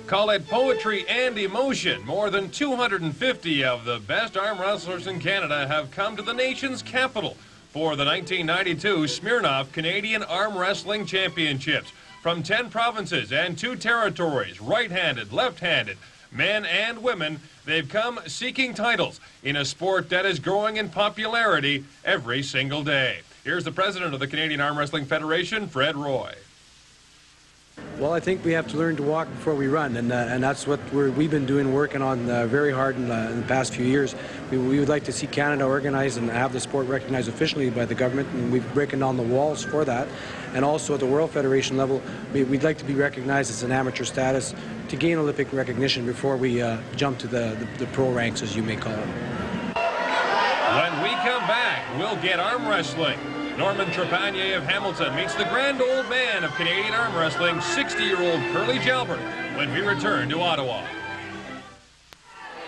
Call it poetry and emotion. More than 250 of the best arm wrestlers in Canada have come to the nation's capital for the 1992 Smirnoff Canadian Arm Wrestling Championships. From 10 provinces and 2 territories, right-handed, left-handed, men and women, they've come seeking titles in a sport that is growing in popularity every single day. Here's the president of the Canadian Arm Wrestling Federation, Fred Roy. Well, I think we have to learn to walk before we run, and that's what we've been doing, working on very hard in the past few years. We would like to see Canada organized and have the sport recognized officially by the government, and we've broken down the walls for that. And also at the World Federation level, we'd like to be recognized as an amateur status to gain Olympic recognition before we jump to the pro ranks, as you may call it. When we come back, we'll get arm wrestling. Norman Trepanier of Hamilton meets the grand old man of Canadian arm wrestling, 60-year-old Curly Jalbert, when we return to Ottawa.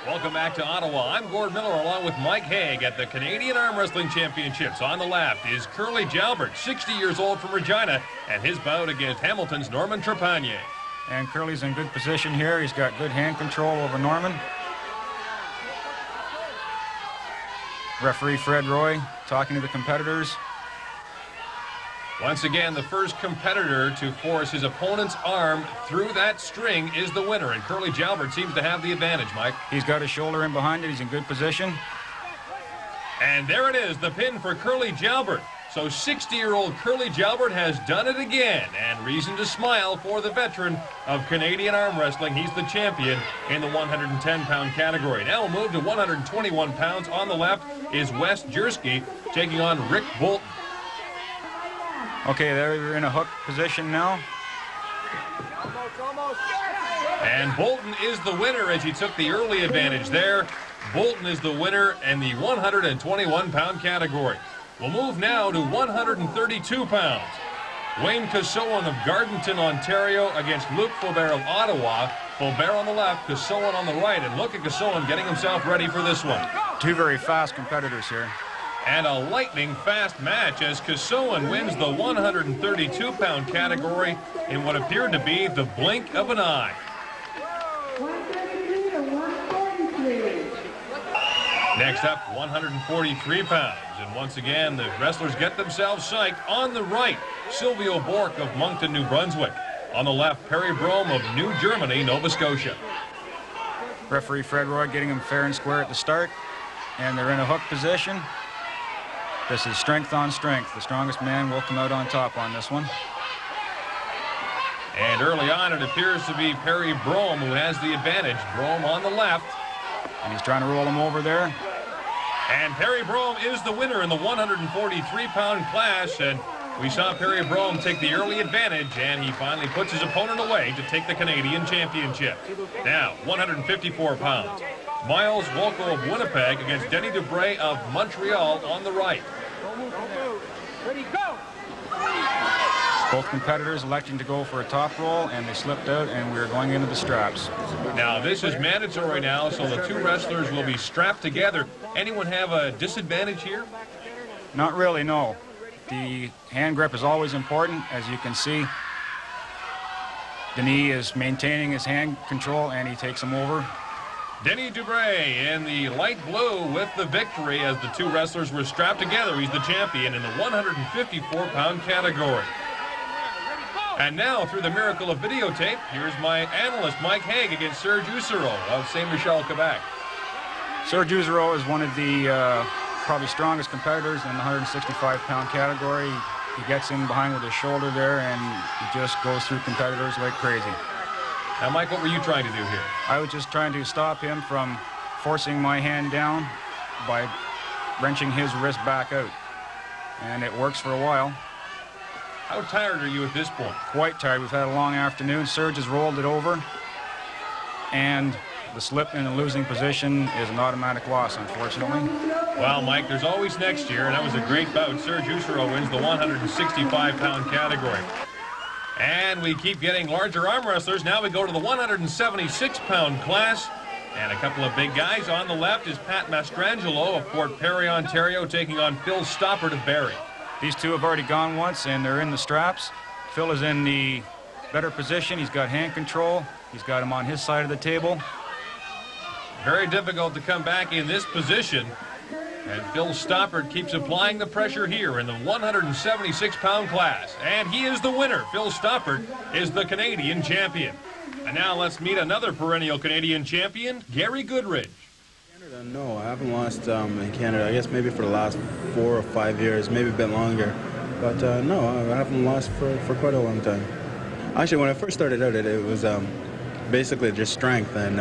Welcome back to Ottawa. I'm Gord Miller along with Mike Haig at the Canadian Arm Wrestling Championships. On the left is Curly Jalbert, 60 years old from Regina, and his bout against Hamilton's Norman Trepanier. And Curly's in good position here. He's got good hand control over Norman. Referee Fred Roy talking to the competitors. Once again, the first competitor to force his opponent's arm through that string is the winner, and Curly Jalbert seems to have the advantage, Mike. He's got his shoulder in behind it. He's in good position. And there it is, the pin for Curly Jalbert. So 60-year-old Curly Jalbert has done it again, and reason to smile for the veteran of Canadian arm wrestling. He's the champion in the 110-pound category. Now we'll move to 121 pounds. On the left is Wes Jersky taking on Rick Bolton. Okay, they're in a hook position now. And Bolton is the winner as he took the early advantage there. Bolton is the winner in the 121-pound category. We'll move now to 132 pounds. Wayne Cassoan of Gardenton, Ontario against Luc Faubert of Ottawa. Faubert on the left, Cassoan on the right. And look at Cassoan getting himself ready for this one. Two very fast competitors here. And a lightning-fast match as Cassoan wins the 132-pound category in what appeared to be the blink of an eye. 133 to 143. Next up, 143 pounds. And once again, the wrestlers get themselves psyched. On the right, Silvio Bork of Moncton, New Brunswick. On the left, Perry Brome of New Germany, Nova Scotia. Referee Fred Roy getting him fair and square at the start. And they're in a hook position. This is strength on strength. The strongest man will come out on top on this one. And early on, it appears to be Perry Brome who has the advantage. Brome on the left. And he's trying to roll him over there. And Perry Brome is the winner in the 143-pound class. And we saw Perry Brome take the early advantage, and he finally puts his opponent away to take the Canadian Championship. Now, 154 pounds. Miles Wolko of Winnipeg against Denny Dubray of Montreal on the right. Ready, go! Both competitors electing to go for a top roll, and they slipped out, and we're going into the straps. Now, this is mandatory now, so the two wrestlers will be strapped together. Anyone have a disadvantage here? Not really, no. The hand grip is always important, as you can see. Denis is maintaining his hand control, and he takes him over. Denny Dubray in the light blue with the victory as the two wrestlers were strapped together. He's the champion in the 154-pound category. And now, through the miracle of videotape, here's my analyst, Mike Haig, against Serge Usero of Saint Michel, Quebec. Serge Usero is one of the probably strongest competitors in the 165-pound category. He gets in behind with his shoulder there, and he just goes through competitors like crazy. Now, Mike, what were you trying to do here? I was just trying to stop him from forcing my hand down by wrenching his wrist back out. And it works for a while. How tired are you at this point? Quite tired. We've had a long afternoon. Serge has rolled it over. And the slip in the losing position is an automatic loss, unfortunately. Well, Mike, there's always next year, and that was a great bout. Serge Usero wins the 165-pound category. And we keep getting larger arm wrestlers. Now we go to the 176-pound class. And a couple of big guys. On the left is Pat Mastrangelo of Fort Perry, Ontario, taking on Phil Stoppard of Barrie. These two have already gone once, and they're in the straps. Phil is in the better position. He's got hand control. He's got him on his side of the table. Very difficult to come back in this position. And Phil Stoppard keeps applying the pressure here in the 176-pound class. And he is the winner. Phil Stoppard is the Canadian champion. And now let's meet another perennial Canadian champion, Gary Goodridge. Canada, no, I haven't lost in Canada. I guess maybe for the last 4 or 5 years, maybe a bit longer. But no, I haven't lost for quite a long time. Actually, when I first started out, it was basically just strength. And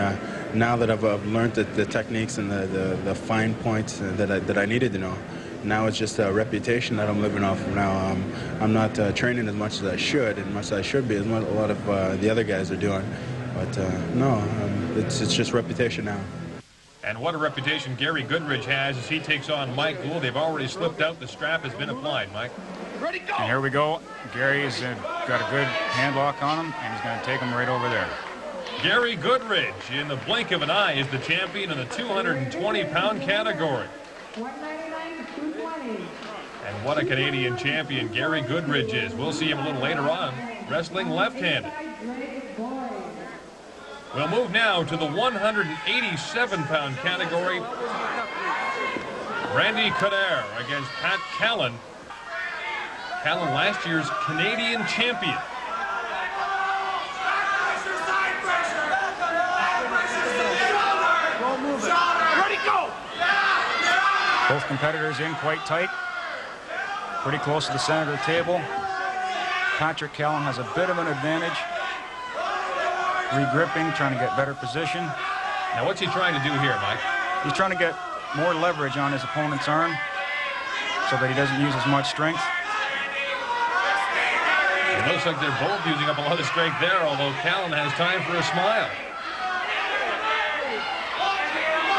now that I've learned the techniques and the fine points that I needed to know, now it's just a reputation that I'm living off of now. I'm not training as much as I should, and much as I should be, as much, a lot of the other guys are doing. But no, it's just reputation now. And what a reputation Gary Goodridge has as he takes on Mike Gould. They've already slipped out. The strap has been applied, Mike. Ready, go! And here we go. Gary's got a good hand lock on him, and he's going to take him right over there. Gary Goodridge, in the blink of an eye, is the champion in the 220-pound category. 199 to 220. And what a Canadian champion Gary Goodridge is. We'll see him a little later on, wrestling left-handed. We'll move now to the 187-pound category. Randy Coderre against Pat Callan. Callan, last year's Canadian champion. Ready, go! Both competitors in quite tight. Pretty close to the center of the table. Patrick Callan has a bit of an advantage. Regripping, trying to get better position. Now, what's he trying to do here, Mike? He's trying to get more leverage on his opponent's arm so that he doesn't use as much strength. It looks like they're both using up a lot of strength there, although Callan has time for a smile.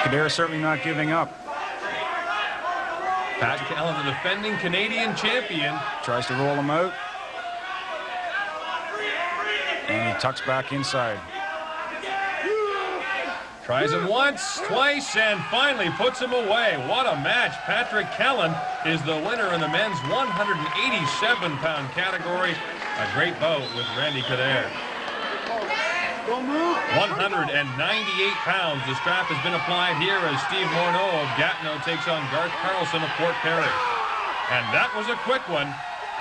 Coderre certainly not giving up. Pat Callan, the defending Canadian champion. Tries to roll him out. And he tucks back inside. Tries him once, twice, and finally puts him away. What a match. Patrick Callan is the winner in the men's 187-pound category. A great bout with Randy Coderre. 198 pounds. The strap has been applied here as Steve Morneau of Gatineau takes on Garth Carlson of Port Perry. And that was a quick one.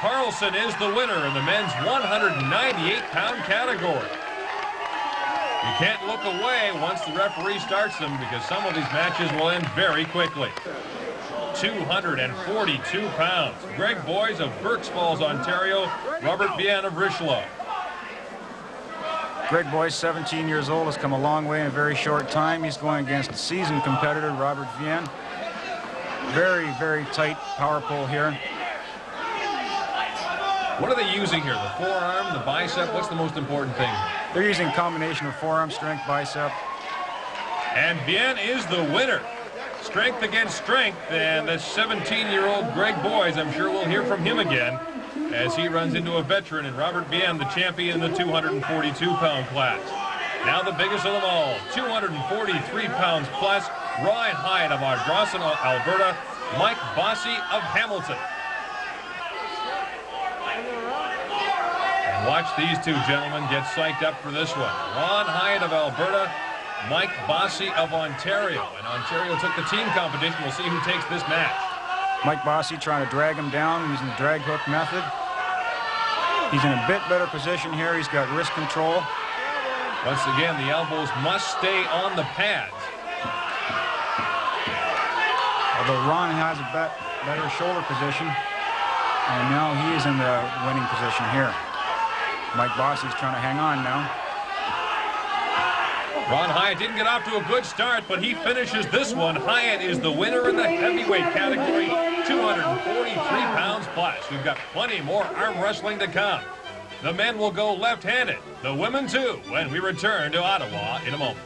Carlson is the winner in the men's 198-pound category. You can't look away once the referee starts them because some of these matches will end very quickly. 242 pounds. Greg Boyes of Berks Falls, Ontario. Robert Vian of Richelieu. Greg Boyes, 17 years old, has come a long way in a very short time. He's going against a seasoned competitor, Robert Vian. Very, very tight power pull here. What are they using here? The forearm, the bicep? What's the most important thing? They're using a combination of forearm strength, bicep. And Vian is the winner. Strength against strength, and the 17-year-old Greg Boyes, I'm sure we'll hear from him again as he runs into a veteran, and Robert Vian, the champion in the 242-pound class. Now the biggest of them all, 243 pounds plus, Ryan Hyatt of Ardrossan, Alberta, Mike Bossy of Hamilton. And watch these two gentlemen get psyched up for this one. Ron Hyatt of Alberta, Mike Bossy of Ontario. And Ontario took the team competition. We'll see who takes this match. Mike Bossy trying to drag him down using the drag hook method. He's in a bit better position here. He's got wrist control. Once again, the elbows must stay on the pads. Although Ron has a better shoulder position. And now he is in the winning position here. Mike Bossy's trying to hang on now. Ron Hyatt didn't get off to a good start, but he finishes this one. Hyatt is the winner in the heavyweight category, 243 pounds plus. We've got plenty more arm wrestling to come. The men will go left-handed, the women too, when we return to Ottawa in a moment.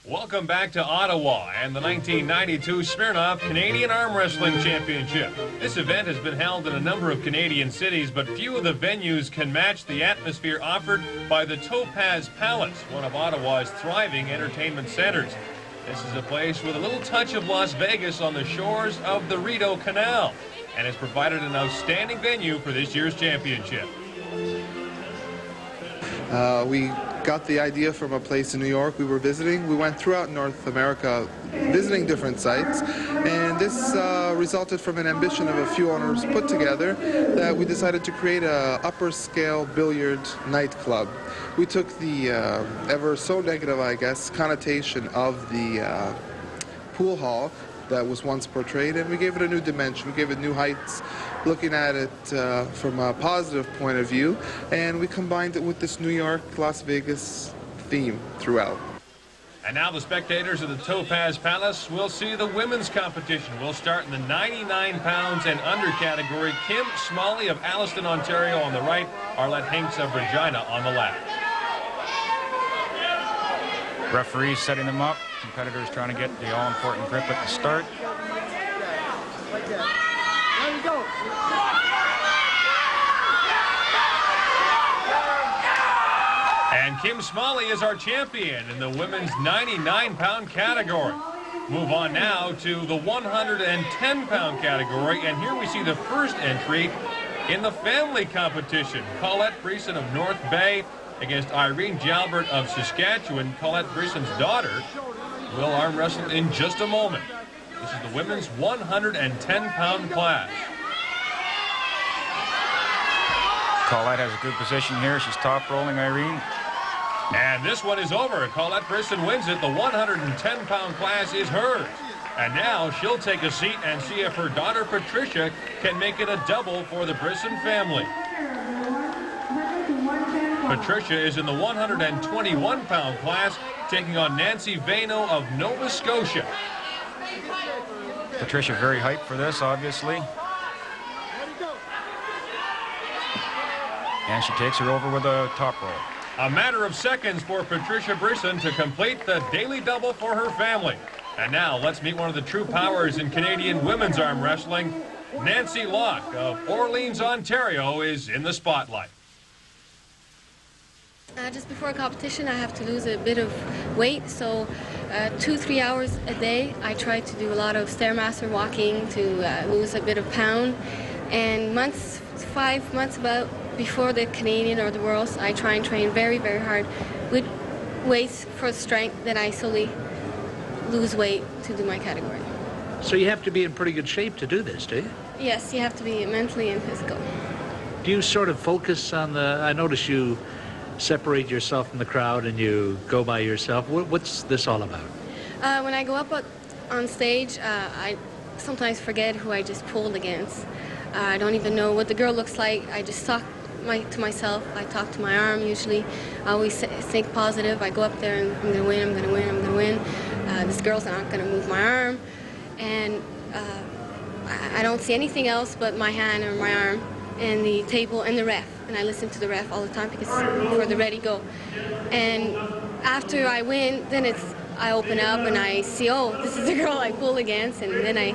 Welcome back to Ottawa and the 1992 Smirnoff Canadian Arm Wrestling Championship. This event has been held in a number of Canadian cities, but few of the venues can match the atmosphere offered by the Topaz Palace, one of Ottawa's thriving entertainment centers. This is a place with a little touch of Las Vegas on the shores of the Rideau Canal, and has provided an outstanding venue for this year's championship. We got the idea from a place in New York we were visiting. We went throughout North America visiting different sites, and this resulted from an ambition of a few owners put together that we decided to create a upper scale billiard nightclub. We took the ever so negative, I guess, connotation of the pool hall that was once portrayed, and we gave it a new dimension, we gave it new heights, looking at it from a positive point of view, and we combined it with this New York, Las Vegas theme throughout. And now the spectators of the Topaz Palace will see the women's competition. We'll start in the 99 pounds and under category. Kim Smalley of Alliston, Ontario on the right, Arlette Hinks of Regina on the left. Referees setting them up. Competitors trying to get the all-important grip at the start. There we go. And Kim Smalley is our champion in the women's 99-pound category. Move on now to the 110-pound category, and here we see the first entry in the family competition. Colette Breeson of North Bay against Irene Jalbert of Saskatchewan. Colette Breeson's daughter will arm wrestle in just a moment. This is the women's 110-pound class. Colette has a good position here. She's top rolling Irene. And this one is over. Colette Breeson wins it. The 110-pound class is hers. And now she'll take a seat and see if her daughter Patricia can make it a double for the Breeson family. Patricia is in the 121-pound class, taking on Nancy Vano of Nova Scotia. Patricia very hyped for this, obviously. And she takes her over with a top roll. A matter of seconds for Patricia Breeson to complete the daily double for her family. And now let's meet one of the true powers in Canadian women's arm wrestling. Nancy Locke of Orleans, Ontario is in the spotlight. Just before a competition, I have to lose a bit of weight, so 2-3 hours a day I try to do a lot of Stairmaster walking to lose a bit of pound. And 5 months about before the Canadian or the Worlds, I try and train very, very hard with weights for strength, then I slowly lose weight to do my category. So you have to be in pretty good shape to do this, do you? Yes, you have to be mentally and physical. Do you sort of focus on the, I notice you separate yourself from the crowd and you go by yourself. What's this all about? When I go up on stage, I sometimes forget who I just pulled against. I don't even know what the girl looks like. I just talk to myself. I talk to my arm usually. I always think positive. I go up there and I'm going to win, I'm going to win, I'm going to win. This girl's not going to move my arm. And I don't see anything else but my hand or my arm and the table and the ref. And I listen to the ref all the time because for the ready go. And after I win, then I open up and I see, oh, this is the girl I pulled against, and then I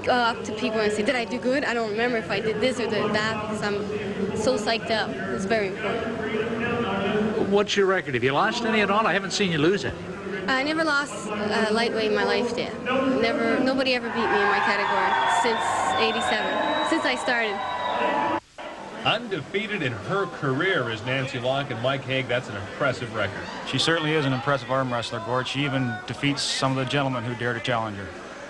go up to people and say, did I do good? I don't remember if I did this or did that because I'm so psyched up. It's very important. What's your record? Have you lost any at all? I haven't seen you lose any. I never lost lightweight in my life yet. Nobody ever beat me in my category since '87, since I started. Undefeated in her career is Nancy Locke, and Mike Haig, that's an impressive record. She certainly is an impressive arm wrestler, Gord. She even defeats some of the gentlemen who dare to challenge her.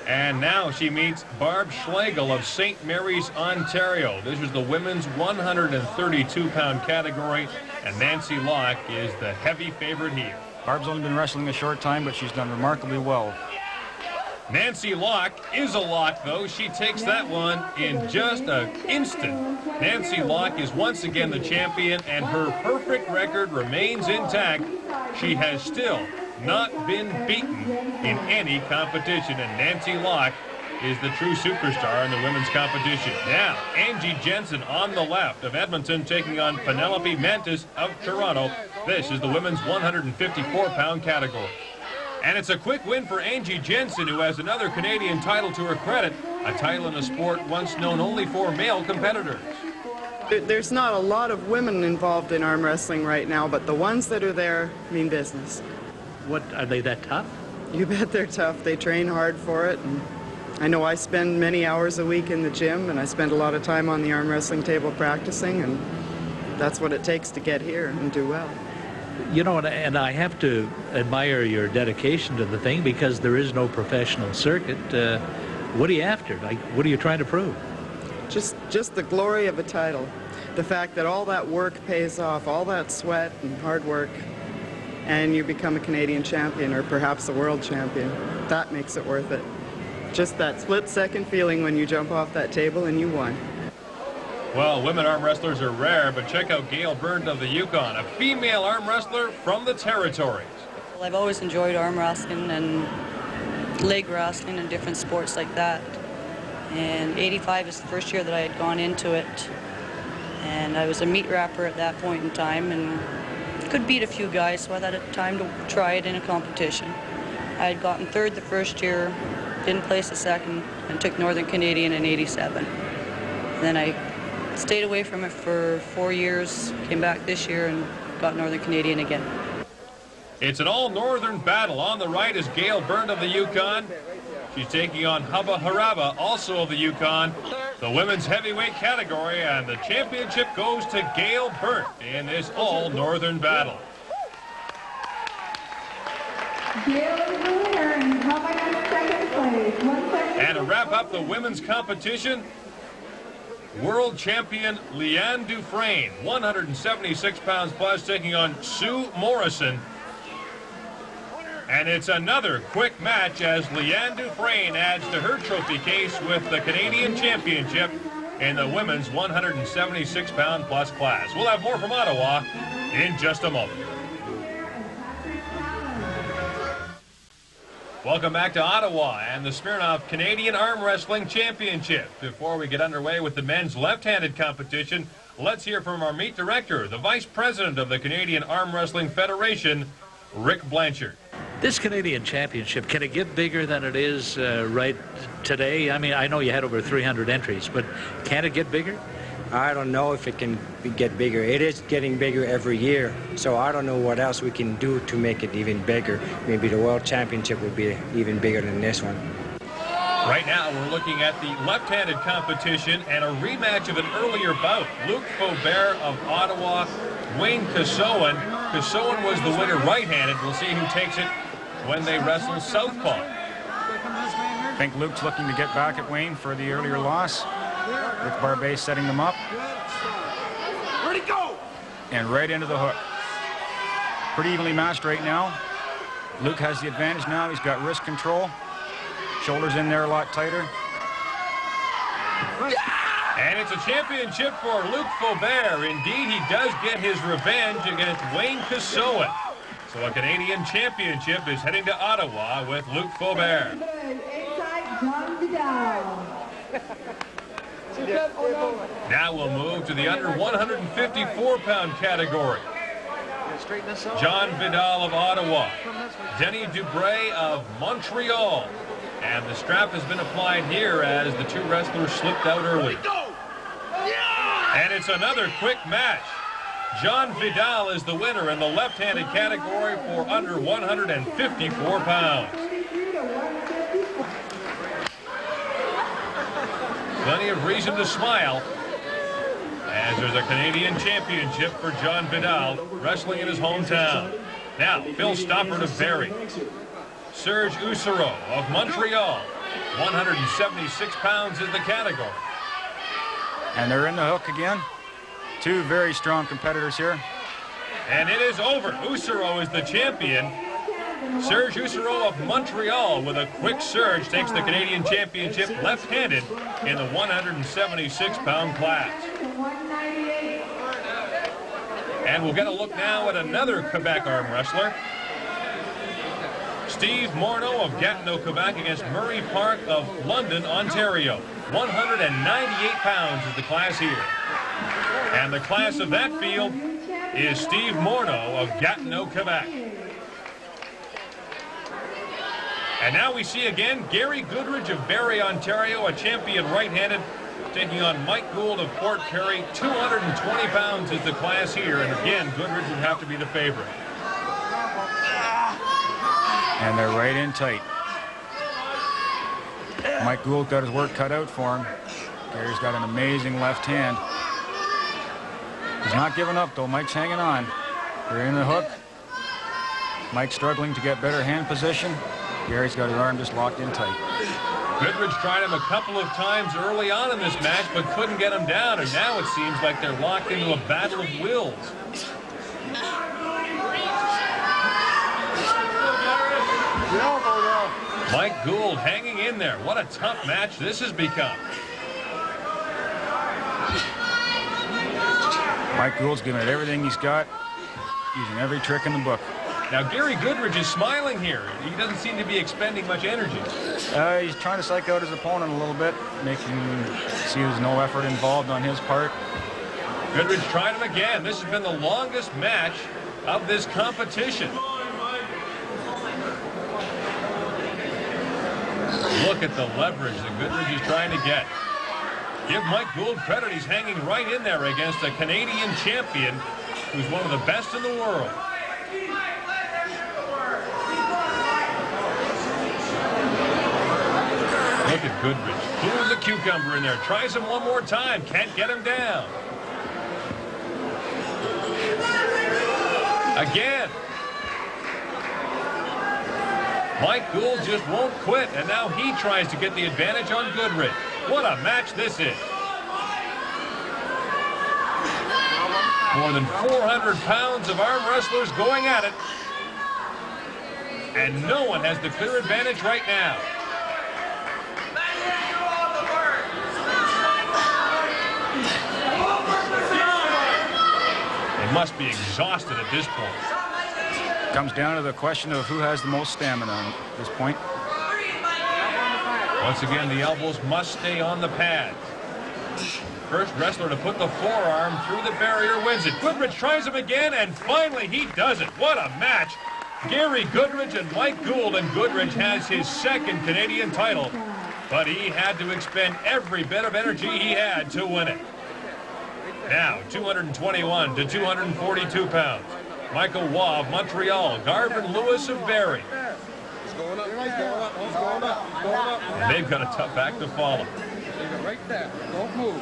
And now she meets Barb Schlegel of St. Mary's, Ontario. This is the women's 132-pound category, and Nancy Locke is the heavy favorite here. Barb's only been wrestling a short time, but she's done remarkably well. Nancy Locke is a lock, though. She takes that one in just an instant. Nancy Locke is once again the champion, and her perfect record remains intact. She has still not been beaten in any competition, and Nancy Locke is the true superstar in the women's competition. Now, Angie Jensen on the left of Edmonton taking on Penelope Mantis of Toronto. This is the women's 154-pound category. And it's a quick win for Angie Jensen, who has another Canadian title to her credit, a title in a sport once known only for male competitors. There's not a lot of women involved in arm wrestling right now, but the ones that are there mean business. What, are they that tough? You bet they're tough. They train hard for it. And I know I spend many hours a week in the gym, and I spend a lot of time on the arm wrestling table practicing, and that's what it takes to get here and do well. You know, and I have to admire your dedication to the thing, because there is no professional circuit. What are you after? Like, what are you trying to prove? Just the glory of a title. The fact that all that work pays off, all that sweat and hard work, and you become a Canadian champion or perhaps a world champion. That makes it worth it. Just that split-second feeling when you jump off that table and you won. Well, women arm wrestlers are rare, but check out Gail Byrne of the Yukon, a female arm wrestler from the territories. Well, I've always enjoyed arm wrestling and leg wrestling and different sports like that. And 85 is the first year that I had gone into it. And I was a meat wrapper at that point in time and could beat a few guys, so I had time to try it in a competition. I had gotten third the first year, didn't place the second, and took Northern Canadian in 87. And then I stayed away from it for 4 years, came back this year and got Northern Canadian again. It's an all-northern battle. On the right is Gail Byrne of the Yukon. She's taking on Hubba Haraba, also of the Yukon, the women's heavyweight category, and the championship goes to Gail Byrne in this all-northern battle. Gail is the winner and Hubba in second place. And to wrap up the women's competition, world champion Leanne Dufresne, 176 pounds plus, taking on Sue Morrison. And it's another quick match as Leanne Dufresne adds to her trophy case with the Canadian Championship in the women's 176-pound plus class. We'll have more from Ottawa in just a moment. Welcome back to Ottawa and the Smirnoff Canadian Arm Wrestling Championship. Before we get underway with the men's left-handed competition, let's hear from our meet director, the vice president of the Canadian Arm Wrestling Federation, Rick Blanchard. This Canadian Championship, can it get bigger than it is right today? I mean, I know you had over 300 entries, but can it get bigger? I don't know if it can get bigger. It is getting bigger every year, so I don't know what else we can do to make it even bigger. Maybe the World Championship will be even bigger than this one. Right now, we're looking at the left-handed competition and a rematch of an earlier bout. Luc Faubert of Ottawa, Wayne Kassoan. Kassoan was the winner right-handed. We'll see who takes it when they wrestle southpaw. I think Luke's looking to get back at Wayne for the earlier loss. Rick Barbet setting them up. Ready, go! And right into the hook. Pretty evenly matched right now. Luke has the advantage now. He's got wrist control. Shoulders in there a lot tighter. And it's a championship for Luc Faubert. Indeed, he does get his revenge against Wayne Kassoan. So a Canadian championship is heading to Ottawa with Luc Faubert. Inside John VIDAL. Now we'll move to the under 154-pound category. John Vidal of Ottawa, Denny Dubray of Montreal. And the strap has been applied here as the two wrestlers slipped out early. And it's another quick match. John Vidal is the winner in the left-handed category for under 154 pounds. Plenty of reason to smile as there's a Canadian championship for John Vidal wrestling in his hometown. Now, Phil Stoppard of Barrie. Serge Usero of Montreal. 176 pounds is the category. And they're in the hook again. Two very strong competitors here. And it is over. Usero is the champion. Serge Usero of Montreal with a quick surge takes the Canadian Championship left-handed in the 176-pound class. And we'll get a look now at another Quebec arm wrestler. Steve Morneau of Gatineau, Quebec against Murray Park of London, Ontario. 198 pounds is the class here. And the class of that field is Steve Morneau of Gatineau, Quebec. And now we see again Gary Goodridge of Barrie, Ontario, a champion right-handed, taking on Mike Gould of Port Perry. 220 pounds is the class here, and again, Goodridge would have to be the favorite. And they're right in tight. Mike Gould got his work cut out for him. Gary's got an amazing left hand. He's not giving up, though. Mike's hanging on. They're in the hook. Mike's struggling to get better hand position. Gary's got his arm just locked in tight. Goodridge tried him a couple of times early on in this match, but couldn't get him down, and now it seems like they're locked into a battle of wills. Mike Gould hanging in there. What a tough match this has become. Mike Gould's giving it everything he's got, using every trick in the book. Now, Gary Goodridge is smiling here. He doesn't seem to be expending much energy. He's trying to psych out his opponent a little bit, making him see there's no effort involved on his part. Goodridge tried him again. This has been the longest match of this competition. Look at the leverage that Goodridge is trying to get. Give Mike Gould credit. He's hanging right in there against a Canadian champion who's one of the best in the world. Look at Goodridge. Cool as a cucumber in there. Tries him one more time. Can't get him down. Again. Mike Gould just won't quit, and now he tries to get the advantage on Goodridge. What a match this is. More than 400 pounds of arm wrestlers going at it. And no one has the clear advantage right now. They must be exhausted at this point. Comes down to the question of who has the most stamina at this point. Once again, the elbows must stay on the pads. First wrestler to put the forearm through the barrier wins it. Goodridge tries him again, and finally he does it. What a match. Gary Goodridge and Mike Gould, and Goodridge has his second Canadian title, but he had to expend every bit of energy he had to win it. Now, 221 to 242 pounds. Michael Waugh of Montreal, Garvin Lewis of Barrie. And they've got a tough act to follow. Right there. Don't move.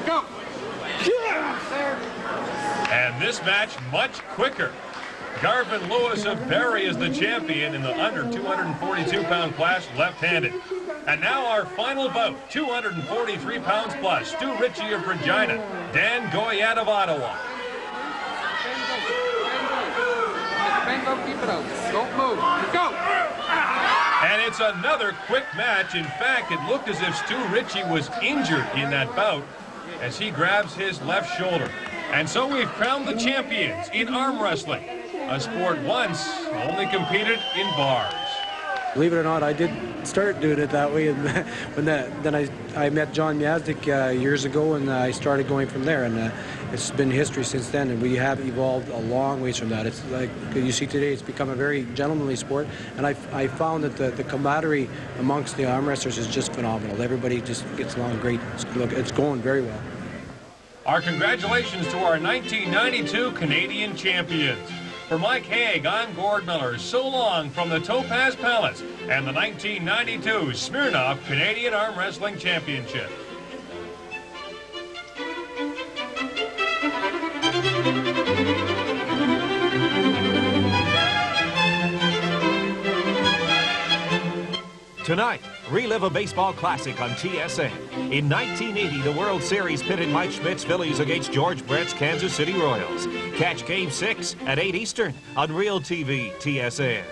Go. And this match much quicker. Garvin Lewis of Barrie is the champion in the under 242-pound class, left-handed. And now our final bout, 243 pounds plus. Stu Ritchie of Regina, Dan Goyette of Ottawa. Keep it out. Don't move. Go. And it's another quick match. In fact, it looked as if Stu Ritchie was injured in that bout as he grabs his left shoulder. And so we've crowned the champions in arm wrestling, a sport once only competed in bars. Believe it or not, I did start doing it that way, and then I met John Miazdik years ago, and I started going from there, and it's been history since then, and we have evolved a long ways from that. It's like you see today, it's become a very gentlemanly sport, and I found that the camaraderie amongst the arm wrestlers is just phenomenal. Everybody just gets along great. It's going very well. Our congratulations to our 1992 Canadian champions. For Mike Haig, I'm Gord Miller. So long from the Topaz Palace and the 1992 Smirnoff Canadian Arm Wrestling Championship. Tonight, relive a baseball classic on TSN. In 1980, the World Series pitted Mike Schmidt's Phillies against George Brett's Kansas City Royals. Catch Game 6 at 8 Eastern on Real TV TSN.